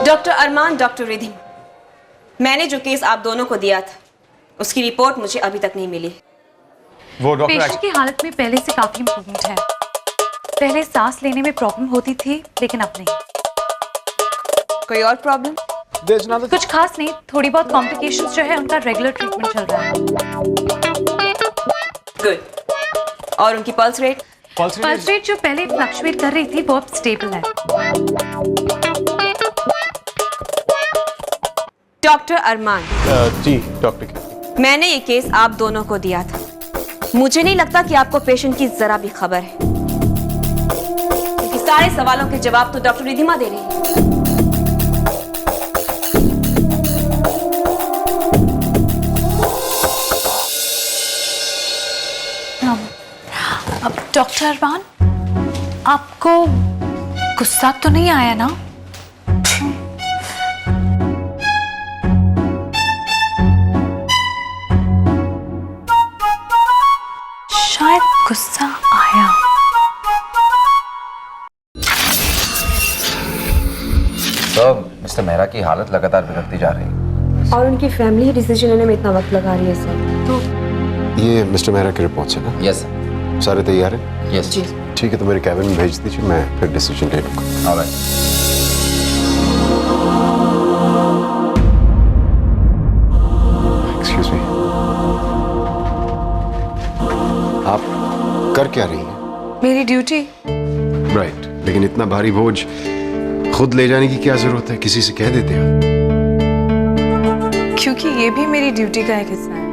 Doctor अरमान, doctor Ridhim, मैंने जो case आप दोनों को दिया था उसकी रिपोर्ट मुझे अभी तक नहीं मिली। वो डॉक्टर पेशेंट की हालत में पहले से काफी इम्प्रूवमेंट है। पहले सांस लेने में प्रॉब्लम होती थी लेकिन अब नहीं। कोई और प्रॉब्लम? कुछ खास नहीं, थोड़ी बहुत कॉम्प्लिकेशंस जो है उनका रेगुलर ट्रीटमेंट चल रहा है। गुड। और उनकी पल्स रेट? पल्स रेट जो पहले फ्लक्चुएट कर रही थी वो अब स्टेबल है। डॉक्टर अरमान, जी डॉक्टर, मैंने ये केस आप दोनों को दिया था। मुझे नहीं लगता कि आपको पेशेंट की जरा भी खबर है, क्योंकि सारे सवालों के जवाब तो डॉक्टर रिधिमा दे रही है। अब डॉक्टर अरमान, आपको गुस्सा तो नहीं आया ना? शायद गुस्सा आया। सर, मिस्टर मेहरा की हालत लगातार बिगड़ती जा रही है और उनकी फैमिली डिसीजन लेने में इतना वक्त लगा रही है सर। तो ये मिस्टर मेहरा की रिपोर्ट्स है ना? Yes sir. सारे तैयार हैं? यस जी। ठीक है, तो मेरे कैबिन में भेज दीजिए, मैं फिर डिसीजन ले लूँगा। ऑलराइट। एक्सक्यूज मी, आप कर क्या रही हैं? मेरी ड्यूटी। राइट, लेकिन इतना भारी बोझ खुद ले जाने की क्या जरूरत है? किसी से कह देते हैं। क्योंकि ये भी मेरी ड्यूटी का एक हिस्सा है।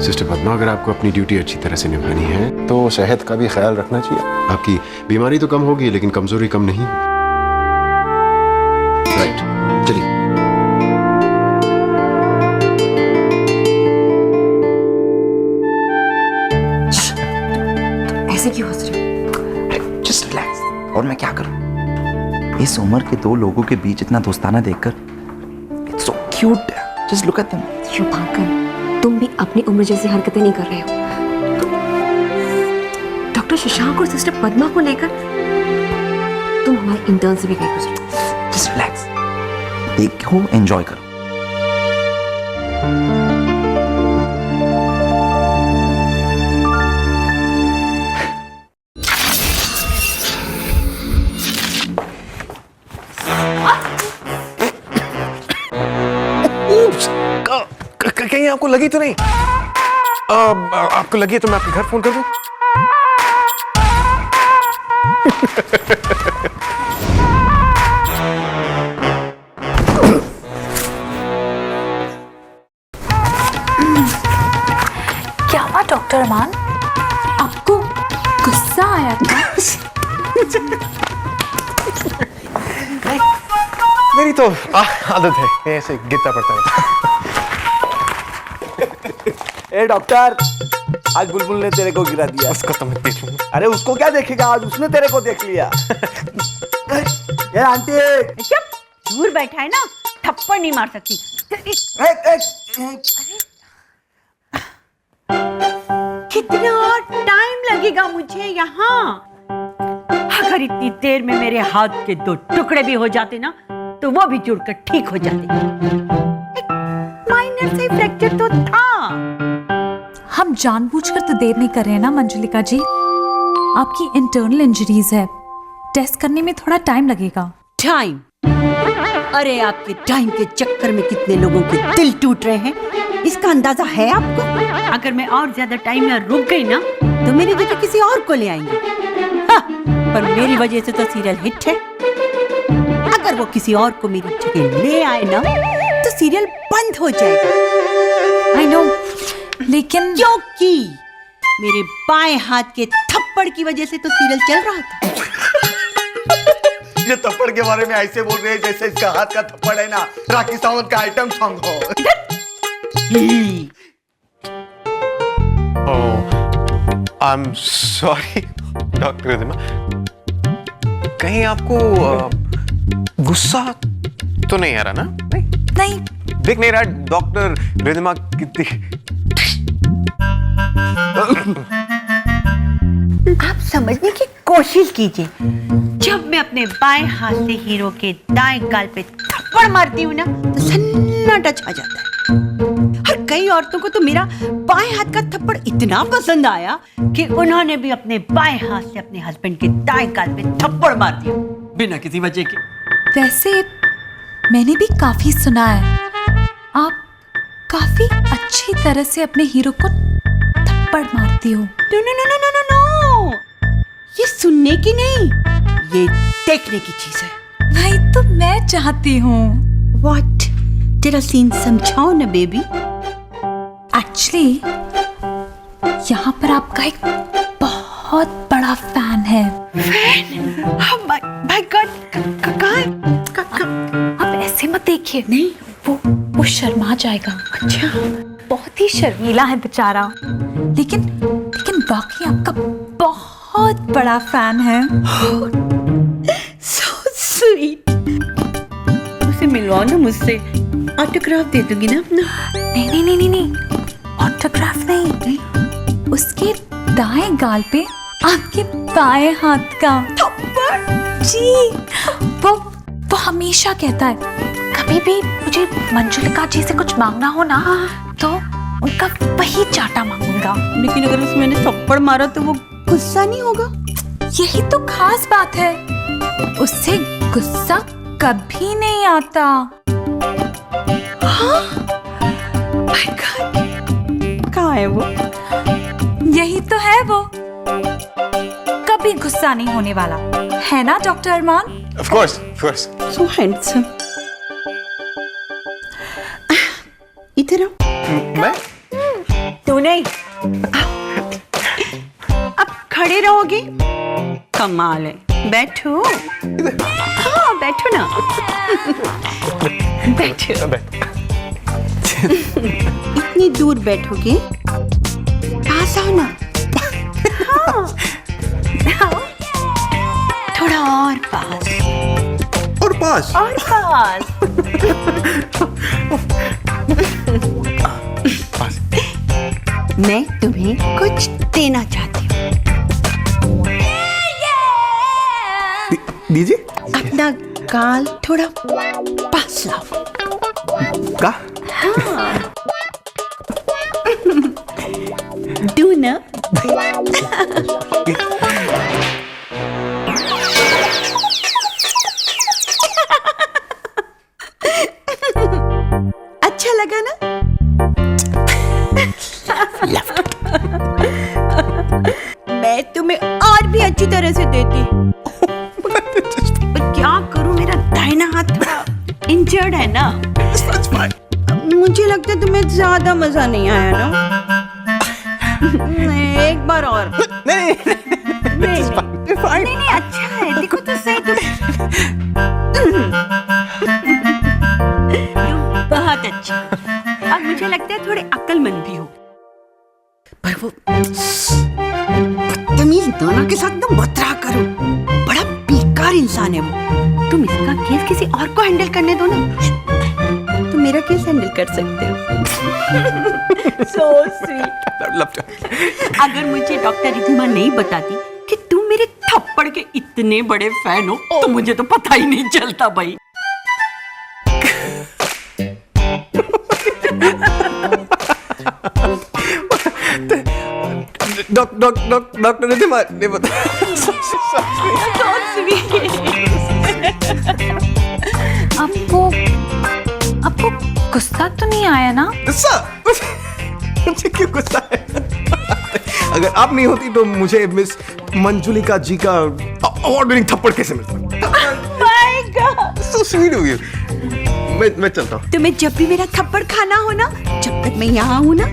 सिस्टर पद्मा, अगर आपको अपनी ड्यूटी अच्छी तरह से निभानी है तो सेहत का भी ख्याल रखना चाहिए। आपकी बीमारी तो कम होगी लेकिन कमजोरी कम नहीं। राइट, चलिए। ऐसे क्यों हंस रहे हो? Just relax. और मैं क्या करूं? इस उम्र के दो लोगों के बीच इतना दोस्ताना देखकर it's so cute. Just look at them. Shubhankar, तुम भी अपनी उम्र जैसी हरकतें नहीं कर रहे हो। डॉक्टर शशांक और सिस्टर पद्मा को लेकर तुम हमारे इंटर्न से भी कहीं गुजरे। जस्ट रिलैक्स, देखो, एंजॉय करो। कहीं आपको लगी तो नहीं? आपको लगी है तो मैं आपके घर फोन कर दूं? क्या हुआ डॉक्टर अरमान, आपको गुस्सा आया क्या? मेरी तो आदत है ऐसे गिरता पड़ता है। ए डॉक्टर, आज बुलबुल ने तेरे को गिरा दिया। उसको तो मैं देख लूंगा। अरे उसको क्या देखेगा, आज उसने तेरे को देख लिया। ये आंटी क्या दूर बैठा है ना, थप्पड़ नहीं मार सकती। कितना टाइम लगेगा मुझे यहाँ? अगर इतनी देर में मेरे हाथ के दो टुकड़े भी हो जाते ना तो वो भी जुड़कर ठीक हो जाते। माइनर से फ्रैक्चर तो था। हम जानबूझकर तो देर नहीं कर रहे हैं ना मंजुलिका जी। आपकी इंटरनल इंजरीज है, टेस्ट करने में थोड़ा टाइम लगेगा। टाइम? अरे आपके टाइम के चक्कर में कितने लोगों के दिल टूट रहे हैं, इसका अंदाजा है आपको? अगर मैं और ज्यादा टाइम यहाँ रुक गई ना तो मेरी जगह किसी और को ले आएंगे। हाँ, पर मेरी वजह से तो सीरियल हिट है। अगर वो किसी और को मेरी जगह ले आए ना तो सीरियल बंद हो जाएगा। आई नो, लेकिन क्योंकि मेरे बाएं हाथ के थप्पड़ की वजह से तो सीरियल चल रहा था। ये थप्पड़ के बारे में ऐसे बोल रहे हैं जैसे इसका हाथ का थप्पड़ है ना राखी सावंत का आइटम सॉन्ग हो। I am sorry doctor Ridhima, कहीं आपको गुस्सा तो नहीं आ रहा ना? नहीं, दिख नहीं रहा डॉक्टर रिधिमा कितनी। आप समझने की कोशिश कीजिए, जब मैं अपने बाएं हाथ से हीरो के दाएं गाल पे थप्पड़ मारती हूँ ना तो सन्नाटा छा जाता है। और कई औरतों को तो मेरा बाएं हाथ का थप्पड़ इतना पसंद आया कि उन्होंने भी अपने बाएं हाथ से अपने हस्बैंड के दाएं गाल पे थप्पड़ मार दिया बिना किसी वजह के। वैसे मैंने भी काफी सुना है, आप काफी अच्छी तरह से अपने हीरो को थप्पड़ मारती हो। No no no no no no no, ये सुनने की नहीं, ये देखने की चीज है। वही तो मैं चाहती हूँ। व्हाट? जरा सीन समझाओ ना बेबी। एक्चुअली यहाँ पर आपका एक बहुत बड़ा फैन है। माय गॉड, कहाँ है? आप ऐसे मत देखिए, नहीं वो शर्मा जाएगा। अच्छा, बहुत ही शर्मीला है बेचारा, लेकिन वाकई आपका बहुत बड़ा फैन है। So sweet। उसे मिलवाओ ना मुझसे, ऑटोग्राफ दे दूंगी ना अपना। नहीं, ऑटोग्राफ नहीं, उसके दाएं गाल पे आपके बाएं हाथ का थप्पड़। जी, वो हमेशा कहता है कभी भी मुझे मंजुलिका जी से कुछ मांगना हो ना तो उनका वही चाटा मांगूंगा। लेकिन अगर उसमें मैंने थप्पड़ मारा तो वो गुस्सा नहीं होगा? यही तो खास बात है, उससे गुस्सा कभी नहीं आता। हाँ? My God, कहाँ है वो? यही तो है वो, कभी गुस्सा नहीं होने वाला है ना doctor Arman? Of course. So handsome। इधर आओ। मैं? तू नहीं, अब खड़े रहोगे? कमाल है, बैठो। हाँ बैठो ना। बैठो। इतनी दूर बैठोगे? पास आओ ना। हाँ। आओ। थोड़ा और पास। और पास? और पास। मैं तुम्हें कुछ देना चाहती हूँ। दीजिए। अपना गाल थोड़ा पास लाओ। का? हाँ। डू ना। अच्छा लगा ना? मैं तुम्हें और भी अच्छी तरह से देती, पर क्या करूं, मेरा दाहिना हाथ थोड़ा इंजर्ड है ना। मुझे लगता है तुम्हें ज्यादा मजा नहीं आया ना। नहीं, एक बार और। नहीं, अच्छा है, देखो तो सही। तुम बहुत अच्छा। अब मुझे लगता है थोड़े अक्लमंद भी हो, पर वो बदतमीज नाना के साथ ना मत रहा करो, बड़ा बेकार इंसान है वो। तुम इसका केस किसी और को हैंडल करने दो ना, तुम मेरा केस हैंडल कर सकते हो। So sweet। अगर मुझे डॉक्टर रिधिमा नहीं बताती कि तुम मेरे थप्पड़ के इतने बड़े फैन हो तो मुझे तो पता ही नहीं चलता भाई। डॉक्टर रिधिमा ने बताया। आपको गुस्सा तो नहीं आया ना? गुस्सा? मुझे क्यों गुस्सा है? अगर आप नहीं होती तो मुझे मिस मंजुलिका जी का अवार्ड विनिंग थप्पड़ कैसे मिलता? My God। So sweet of you। मैं चलता हूँ। तुम्हें जब भी मेरा थप्पड़ खाना हो ना, जब तक मैं यहाँ हूँ ना,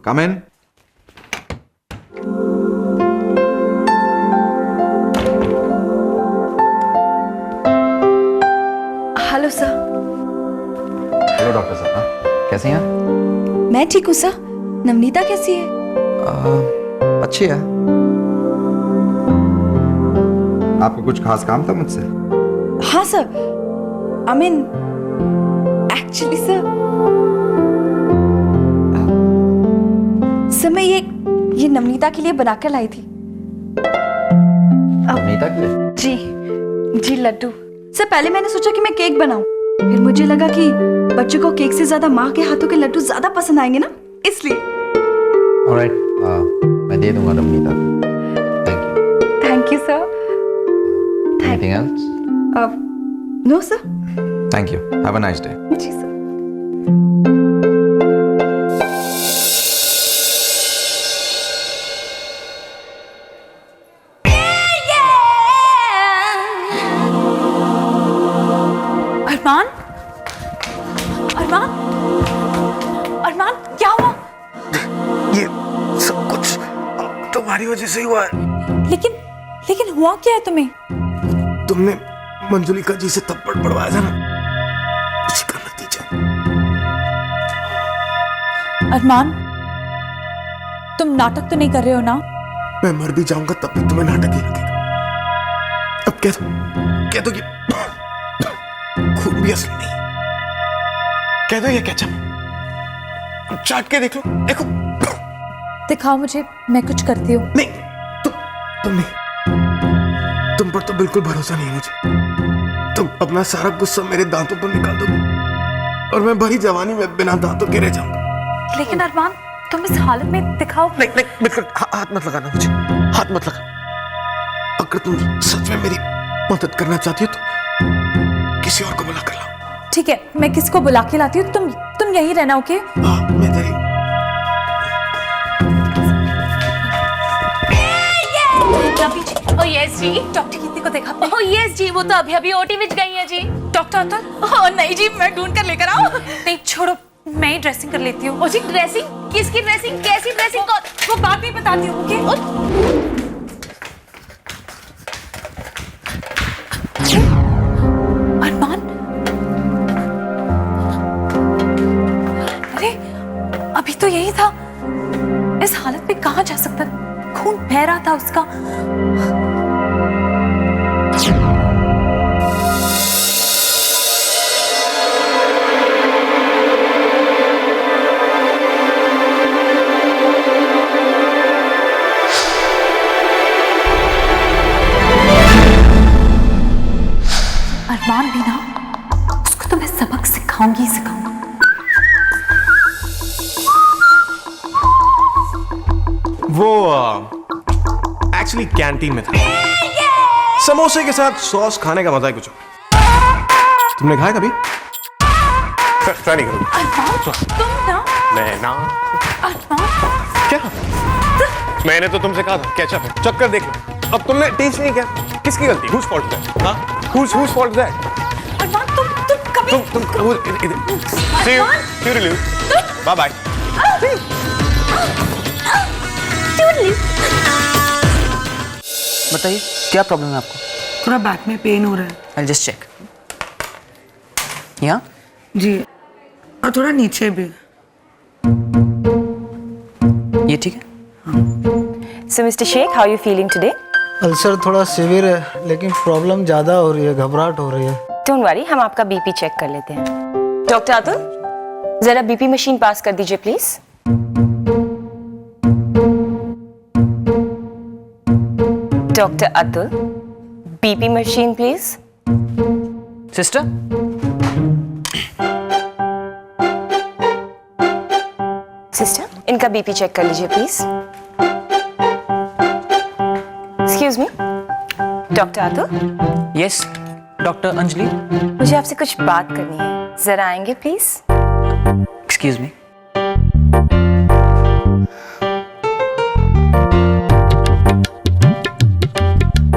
Come in. Hello sir. Hello doctor साहब, कैसे हैं? मैं ठीक हूँ सर। नवनीता कैसी है? अच्छी है। आपको कुछ खास काम था मुझसे? हाँ sir, I mean, actually, sir. Sir मैं ये नवनीता के लिए बनाकर लाई थी। नवनीता के लिए? जी लड्डू। सर पहले मैंने सोचा कि मैं केक बनाऊं, फिर मुझे लगा कि बच्चों को केक से ज्यादा माँ के हाथों के लड्डू ज्यादा पसंद आएंगे ना, इसलिए। ऑलराइट, मैं दे दूंगा नवनीता को। Thank you sir. Anything else? No sir. Thank you, have a nice day. जी सर। अरमान, अरमान, अरमान, क्या हुआ? ये सब कुछ तुम्हारी वजह से हुआ है। लेकिन हुआ क्या है तुम्हें? तुमने मंजुलिका जी से थप्पड़ पड़वाया था ना, उसी का नतीजा। अरमान, तुम नाटक तो नहीं कर रहे हो ना? मैं मर भी जाऊंगा तब भी तुम्हें नाटक ही लगेगा। अब कह दो कि खून भी असली नहीं। कह दो ये केचप, चाट के देख लो, देखो। दिखाओ मुझे, मैं कुछ करती हूँ। नहीं, तुम नहीं, तुम पर तो बिल्कुल भरोसा नहीं है मुझे। तुम अपना सारा गुस्सा मेरे दांतों पर निकाल दो और मैं भरी जवानी में बिना दांतों के रह जाऊंगा। लेकिन अरमान, तुम इस हालत में दिखाओ। नहीं, बिल्कुल हाथ मत लगाना मुझे, हाथ मत लगा। अगर तुम सच में मेरी मदद करना चाहती हो तो किसी और को बुला कर लाओ। ठीक है, मैं किसको बुला के लाती हूँ, तुम यहीं रहना, ओके? हाँ, मैं तेरी। ओह यस जी। डॉक्टर कीर्ति को देखा? ओह यस जी, वो तो अभी ओटी विच गई है जी। डॉक्टर अतुल? ओह नहीं जी, मैं ढूंढ कर लेकर आऊँ। नहीं छोड़ो, मैं ही ड्रेसिंग कर लेती हूँ। ओ जी ड्रेसिंग? किसकी ड्रेसिंग? कैसी ड्रेसिंग? वो बाद में बताती हूँ, ओके? अरमान, अरे अभी तो यही था। इस हालत में कहाँ जा सकता? खून बह रहा था उसका। अरमान भी ना, उसको तो मैं सबक सिखाऊंगी ही सिखाऊंगी। वो एक्चुअली कैंटीन में था। समोसे के साथ सॉस खाने का मजा ही कुछ और। तुमने खाया कभी? ट्राई नहीं करोगे? अरमान, तुम ना। मैं ना। अरमान, क्या? मैंने तो तुमसे कहा था केचप है, चक्कर देख लो। अब तुमने टेस्ट नहीं किया। किसकी गलती? Whose fault is that? हाँ? Whose fault is that? अरमान, तुम कभी See you. Bye bye. बताइए क्या प्रॉब्लम है आपको? थोड़ा बैक में पेन हो रहा है। I'll just check. यहाँ? जी, और थोड़ा नीचे भी। ये ठीक है? So Mr. Sheikh, how are you feeling today? Ulcer थोड़ा सीवियर है, लेकिन प्रॉब्लम ज़्यादा हो रही है, घबराहट हो रही है। Don't worry, हम आपका बीपी चेक कर लेते हैं। डॉक्टर अतुल, जरा बीपी मशीन पास कर दीजिए please. Doctor Atul, BP machine please. Sister? Sister, इनका बीपी चेक कर लीजिए please. Excuse me, doctor Atul. Yes, doctor Anjali. मुझे आपसे कुछ बात करनी है, जरा आएंगे प्लीज? Excuse me.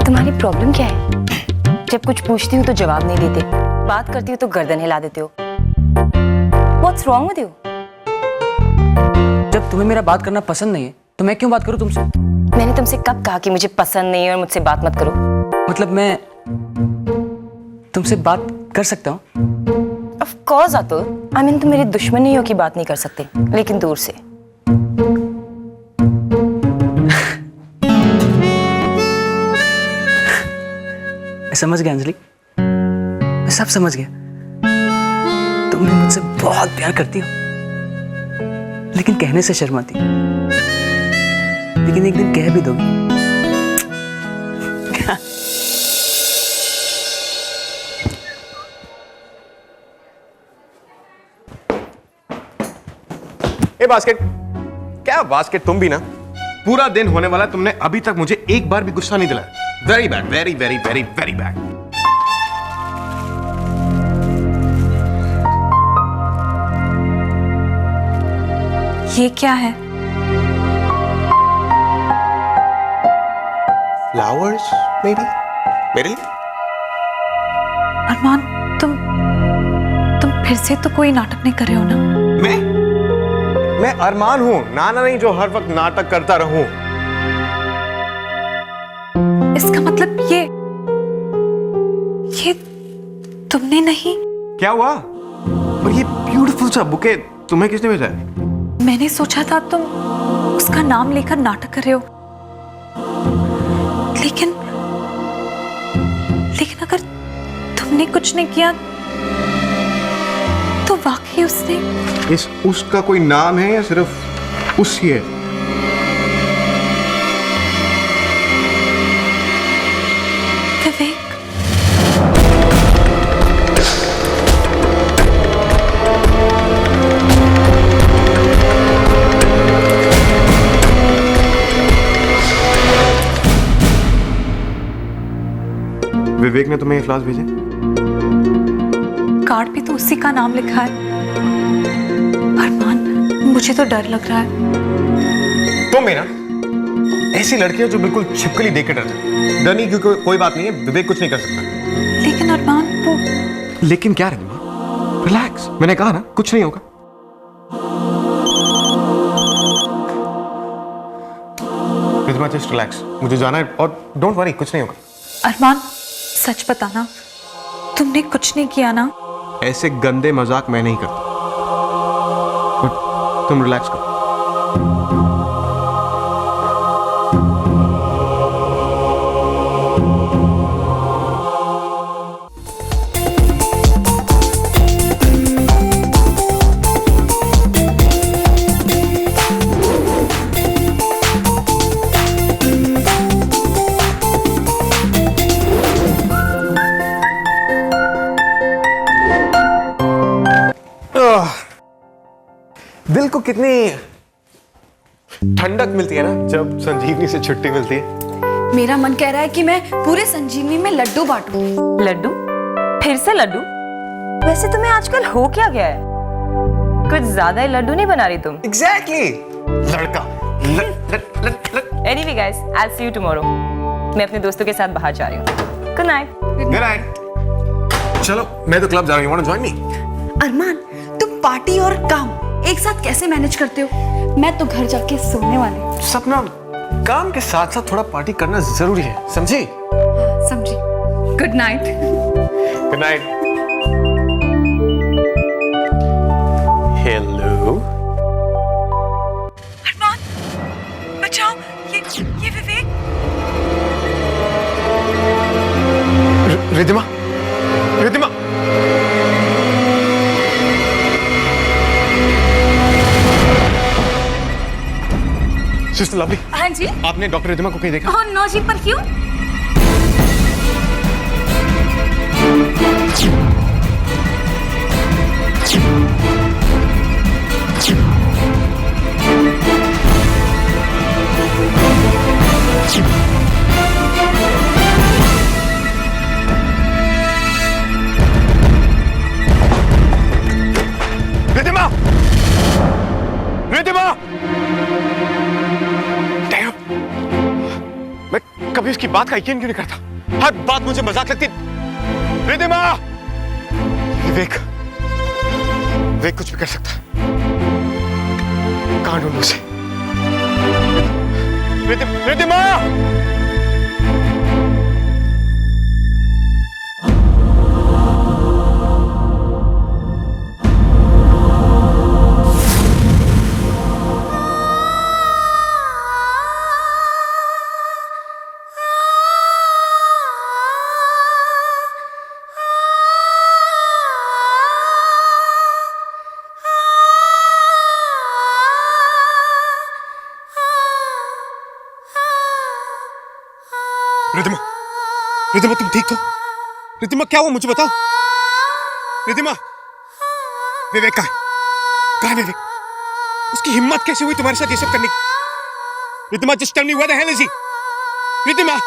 तुम्हारी प्रॉब्लम क्या है? जब कुछ पूछती हूँ तो जवाब नहीं देते, बात करती हूँ तो गर्दन हिला देते हो। What's wrong with you? जब तुम्हें मेरा बात करना पसंद नहीं है तो मैं क्यों बात करूं तुमसे? मैंने तुमसे कब कहा कि मुझे पसंद नहीं है और मुझसे बात मत करो? मतलब मैं तुमसे बात कर सकता हूँ? Of course Atul, I mean तुम मेरे दुश्मन नहीं हो कि बात नहीं कर सकते, लेकिन दूर से। मैं समझ गया अंजलि, मैं सब समझ गया। तुम भी मुझसे बहुत प्यार करती हो, लेकिन कहने से शर्माती हो। लेकिन एक दिन कह भी दोगी। ए बास्केट, क्या बास्केट, तुम भी ना पूरा दिन होने वाला, तुमने अभी तक मुझे एक बार भी गुस्सा नहीं दिलाया। Very bad, very very very very bad. ये क्या है? फ्लावर्स मे बी मेरे लिए। अरमान, तुम फिर से तो कोई नाटक नहीं कर रहे हो ना? मैं अरमान हूं, नाना नहीं जो हर वक्त नाटक करता रहूं। इसका मतलब ये तुमने नहीं? क्या हुआ? और ये ब्यूटीफुल सा बुके तुम्हें किसने भेजा है? मैंने सोचा था तुम उसका नाम लेकर नाटक कर रहे हो, लेकिन अगर तुमने कुछ नहीं किया तो वाकई उसने। इस उसका कोई नाम है या सिर्फ उस ही है? विवेक, विवेक ने तुम्हें ये फ्लावर्स भेजे? कार्ड पे तो उसी का नाम लिखा है। अरमान, मुझे तो डर लग रहा है। तुम भी ना ऐसी लड़की हो जो बिल्कुल छिपकली देख के डर जाए। डर नहीं, क्योंकि कोई बात नहीं है, विवेक कुछ नहीं कर सकता। लेकिन अरमान, वो लेकिन क्या रही, रिलैक्स, मैंने कहा ना कुछ नहीं होगा। जस्ट रिलैक्स, मुझे जाना है और डोंट वरी, कुछ नहीं होगा। अरमान, सच बताना, तुमने कुछ नहीं किया ना? ऐसे गंदे मजाक मैं नहीं करता। बट तुम रिलैक्स करो। दिल को कितनी ठंडक मिलती है ना जब संजीवनी से छुट्टी मिलती है। मेरा मन कह रहा है कि मैं पूरे संजीवनी में लड्डू बांटूं। लड्डू? फिर से लड्डू? वैसे तुम्हें आजकल हो क्या गया है? कुछ ज्यादा ही लड्डू नहीं बना रही तुम? एग्जैक्टली, लड़का। Anyway guys, I will see you tomorrow. मैं अपने दोस्तों के साथ बाहर जा रही हूँ। Good night. Good night. चलो, मैं तो क्लब जा रही हूँ, वांट टू जॉइन मी? अरमान, तुम पार्टी और काम एक साथ कैसे मैनेज करते हो? मैं तो घर जाके सोने वाली हूँ। सपना, काम के साथ साथ थोड़ा पार्टी करना जरूरी है, समझी? समझी। Good night. Good night. Hello. Armaan, बचाओ, ये विवेक। रिद्धिमा, रिद्धिमा। सिस्टर लवली, हाँ जी। आपने डॉक्टर रिद्धिमा को कहीं देखा? ओह नो जी, पर क्यों? रिद्धिमा! रिद्धिमा! मैं कभी उसकी बात का यकीन क्यों नहीं करता? हर बात मुझे मजाक लगती। रिद्धिमा! विवेक कुछ भी कर सकता है। कहां ढूंढूं उसे? रिद्धिमा! रिद्धिमा, रिद्धिमा तुम ठीक हो? रिद्धिमा क्या हुआ मुझे बताओ। रिद्धिमा, विवेक कहाँ है विवेक? उसकी हिम्मत कैसे हुई तुम्हारे साथ ये सब करने की? Riddhima, just tell me where the hell is he? Riddhima.